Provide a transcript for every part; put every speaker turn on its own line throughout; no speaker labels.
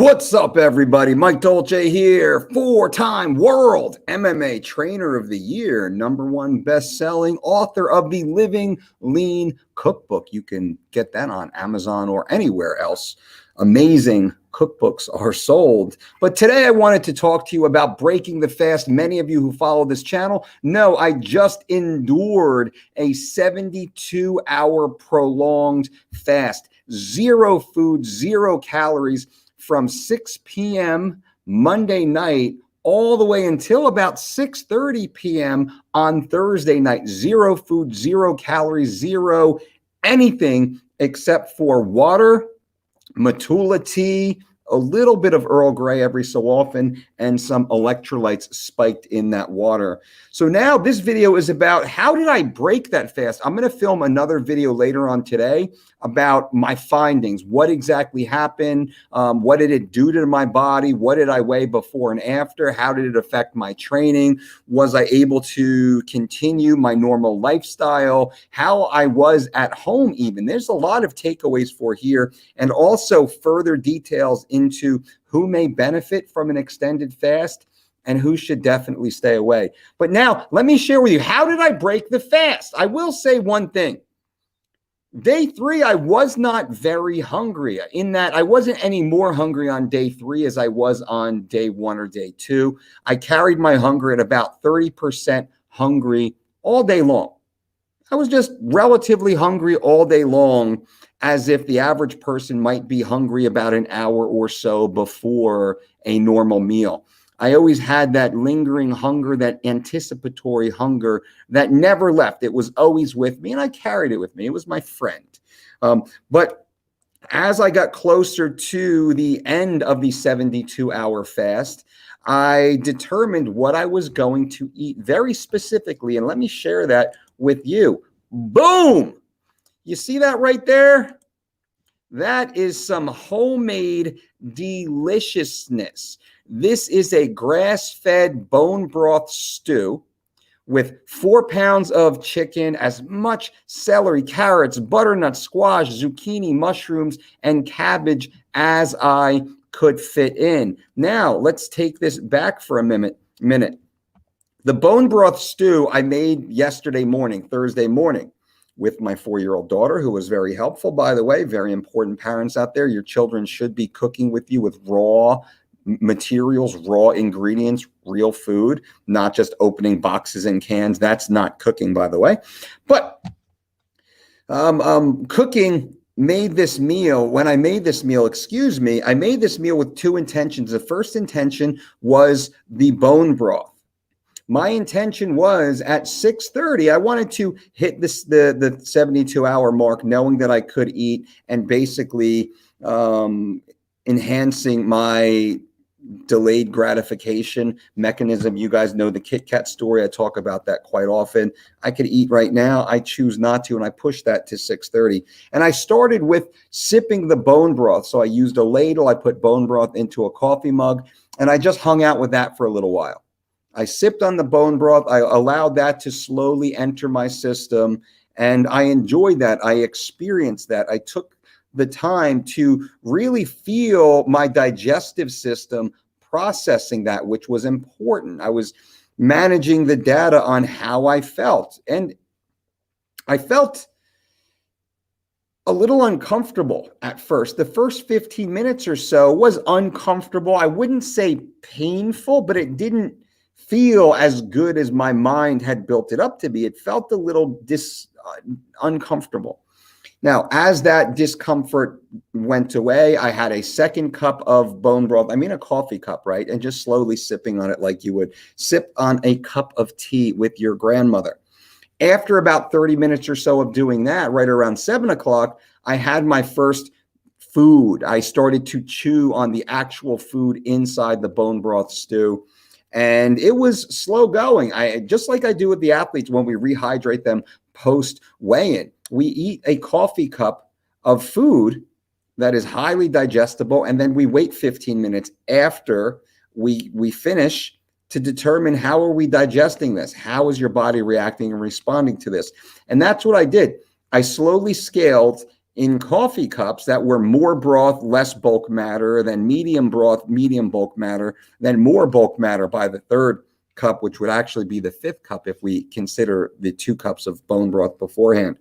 What's up, everybody? Mike Dolce here, four-time world MMA Trainer of the Year, #1 best-selling author of the Living Lean Cookbook. You can get that on Amazon or anywhere else. Amazing cookbooks are sold. But today I wanted to talk to you about breaking the fast. Many of you who follow this channel know I just endured a 72-hour prolonged fast. Zero food, 0 calories, from 6 p.m. Monday night all the way until about 6:30 p.m. on Thursday night. 0 food, 0 calories, 0 anything except for water, Matula tea, a little bit of Earl Grey every so often, and some electrolytes spiked in that water. So now this video is about how did I break that fast? I'm going to film another video later on today about my findings. What exactly happened? What did it do to my body? What did I weigh before and after? How did it affect my training? Was I able to continue my normal lifestyle? How I was at home even. There's a lot of takeaways for here, and also further details into who may benefit from an extended fast and who should definitely stay away. But now let me share with you, how did I break the fast? I will say one thing. Day 3, I was not very hungry, in that I wasn't any more hungry on day 3 as I was on day 1 or day 2. I carried my hunger at about 30% hungry all day long. I was just relatively hungry all day long, as if the average person might be hungry about an hour or so before a normal meal. I always had that lingering hunger, that anticipatory hunger that never left. It was always with me, and I carried it with me. It was my friend. But as I got closer to the end of the 72-hour fast, I determined what I was going to eat very specifically, and let me share that with you. Boom! You see that right there? That is some homemade deliciousness. This is a grass-fed bone broth stew with 4 pounds of chicken, as much celery, carrots, butternut, squash, zucchini, mushrooms, and cabbage as I could fit in. Now, let's take this back for a minute. The bone broth stew I made yesterday morning, Thursday morning, with my 4-year-old daughter, who was very helpful, by the way. Very important, parents out there. Your children should be cooking with you with raw materials, raw ingredients, real food, not just opening boxes and cans. That's not cooking, by the way. But cooking made this meal. When I made this meal, I made this meal with 2 intentions. The first intention was the bone broth. My intention was at 6:30, I wanted to hit the 72-hour mark, knowing that I could eat, and basically enhancing my delayed gratification mechanism. You guys know the Kit Kat story. I talk about that quite often. I could eat right now. I choose not to, and I pushed that to 6:30. And I started with sipping the bone broth. So I used a ladle. I put bone broth into a coffee mug, and I just hung out with that for a little while. I sipped on the bone broth. I allowed that to slowly enter my system, and I enjoyed that. I experienced that. I took the time to really feel my digestive system processing that, which was important. I was managing the data on how I felt, and I felt a little uncomfortable at first. The first 15 minutes or so was uncomfortable. I wouldn't say painful, but it didn't feel as good as my mind had built it up to be. It felt a little uncomfortable. Now, as that discomfort went away, I had a second cup of bone broth. I mean, a coffee cup, right? And just slowly sipping on it like you would sip on a cup of tea with your grandmother. After about 30 minutes or so of doing that, right around 7 o'clock, I had my first food. I started to chew on the actual food inside the bone broth stew. And it was slow going. Just like I do with the athletes when we rehydrate them post weigh-in. We eat a coffee cup of food that is highly digestible, and then we wait 15 minutes after we finish to determine how are we digesting this? How is your body reacting and responding to this? And that's what I did. I slowly scaled in coffee cups that were more broth, less bulk matter, then medium broth, medium bulk matter, then more bulk matter by the third cup, which would actually be the fifth cup if we consider the 2 cups of bone broth beforehand.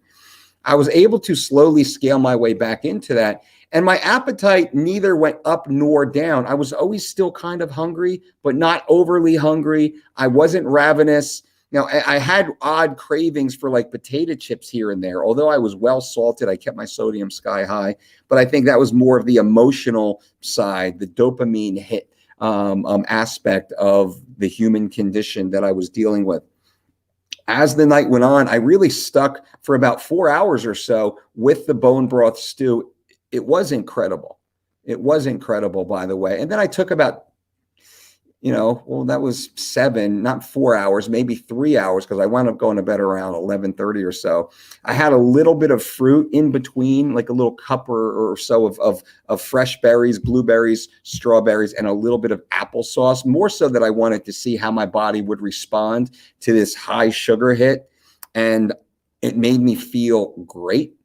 I was able to slowly scale my way back into that. And my appetite neither went up nor down. I was always still kind of hungry, but not overly hungry. I wasn't ravenous. Now, I had odd cravings for like potato chips here and there. Although I was well salted, I kept my sodium sky high. But I think that was more of the emotional side, the dopamine hit aspect of the human condition that I was dealing with. As the night went on, I really stuck for about 4 hours or so with the bone broth stew. It was incredible. It was incredible, by the way. And then I took about, that was 7, not 4 hours, maybe 3 hours, because I wound up going to bed around 11:30 or so. I had a little bit of fruit in between, like a little cup or so of fresh berries, blueberries, strawberries, and a little bit of applesauce, more so that I wanted to see how my body would respond to this high sugar hit. And it made me feel great.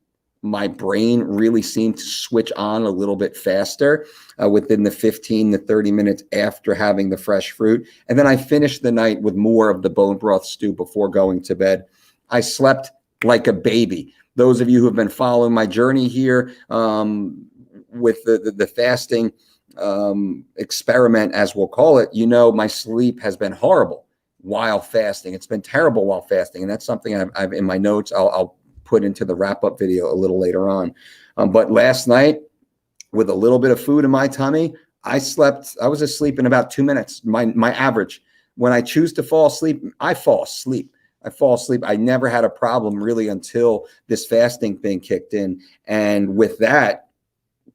My brain really seemed to switch on a little bit faster within the 15 to 30 minutes after having the fresh fruit. And then I finished the night with more of the bone broth stew before going to bed. I slept like a baby. Those of you who have been following my journey here with the fasting experiment, as we'll call it, my sleep has been horrible while fasting. It's been terrible while fasting. And that's something I've in my notes. I'll put into the wrap-up video a little later on. But last night, with a little bit of food in my tummy, I was asleep in about 2 minutes. My average. When I choose to fall asleep, I fall asleep. I never had a problem really until this fasting thing kicked in. And with that,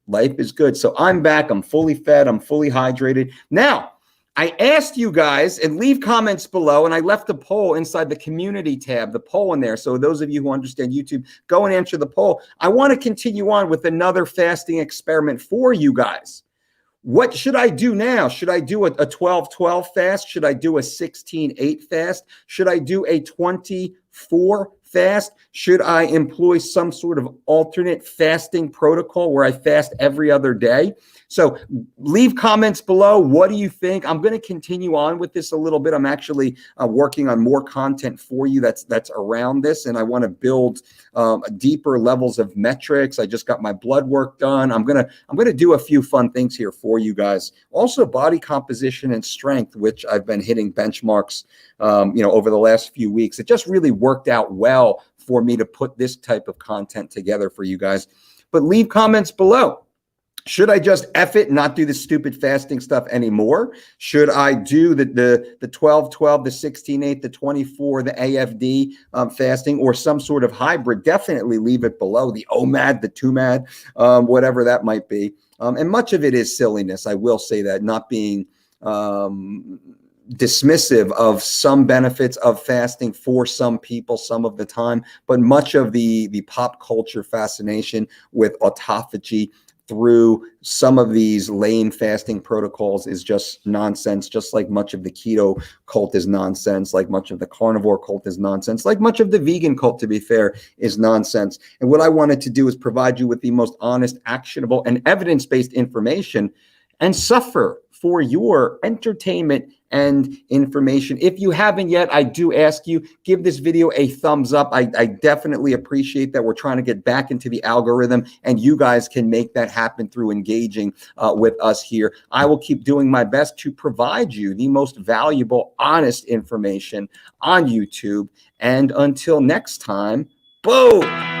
life is good. So I'm back. I'm fully fed. I'm fully hydrated. Now, I asked you guys, and leave comments below, and I left a poll inside the community tab, the poll in there. So those of you who understand YouTube, go and answer the poll. I want to continue on with another fasting experiment for you guys. What should I do now? Should I do a 12-12 fast? Should I do a 16-8 fast? Should I do a 24 fast? Should I employ some sort of alternate fasting protocol where I fast every other day? So leave comments below. What do you think? I'm going to continue on with this a little bit. I'm actually working on more content for you that's around this, and I want to build deeper levels of metrics. I just got my blood work done. I'm gonna do a few fun things here for you guys. Also, body composition and strength, which I've been hitting benchmarks, over the last few weeks. It just really worked out well for me to put this type of content together for you guys. But leave comments below. Should I just F it and not do the stupid fasting stuff anymore? Should I do the 12-12, the 16-8, the 24, the AFD fasting, or some sort of hybrid? Definitely leave it below. The OMAD, the TUMAD, whatever that might be. And much of it is silliness. I will say that, not being dismissive of some benefits of fasting for some people some of the time, but much of the pop culture fascination with autophagy through some of these lame fasting protocols is just nonsense, just like much of the keto cult is nonsense, like much of the carnivore cult is nonsense, like much of the vegan cult, to be fair, is nonsense. And what I wanted to do is provide you with the most honest, actionable, and evidence-based information, and suffer for your entertainment and information. If you haven't yet, I do ask you, give this video a thumbs up. I definitely appreciate that. We're trying to get back into the algorithm, and you guys can make that happen through engaging with us here. I will keep doing my best to provide you the most valuable, honest information on YouTube. And until next time, boom!